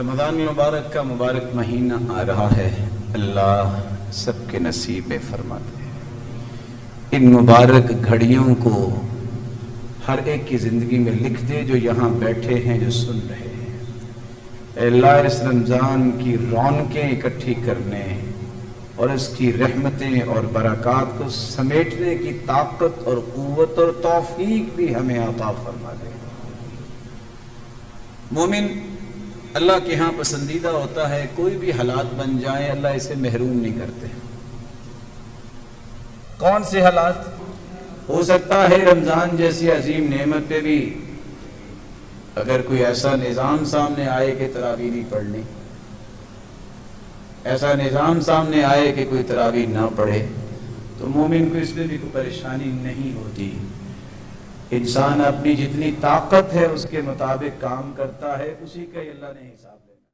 رمضان المبارک کا مبارک مہینہ آ رہا ہے، اللہ سب کے نصیب میں فرما دے، ان مبارک گھڑیوں کو ہر ایک کی زندگی میں لکھ دے جو یہاں بیٹھے ہیں، جو سن رہے ہیں۔ اے اللہ اس رمضان کی رونقیں اکٹھی کرنے اور اس کی رحمتیں اور برکات کو سمیٹنے کی طاقت اور قوت اور توفیق بھی ہمیں عطا فرما دے۔ مومن اللہ کے ہاں پسندیدہ ہوتا ہے، کوئی بھی حالات بن جائیں اللہ اسے محروم نہیں کرتے۔ کون سے حالات؟ ہو سکتا ہے رمضان جیسی عظیم نعمت پہ بھی اگر کوئی ایسا نظام سامنے آئے کہ تراویح نہیں پڑھنی، ایسا نظام سامنے آئے کہ کوئی تراویح نہ پڑھے، تو مومن کو اس میں بھی کوئی پریشانی نہیں ہوتی۔ انسان اپنی جتنی طاقت ہے اس کے مطابق کام کرتا ہے، اسی کا ہی اللہ نے حساب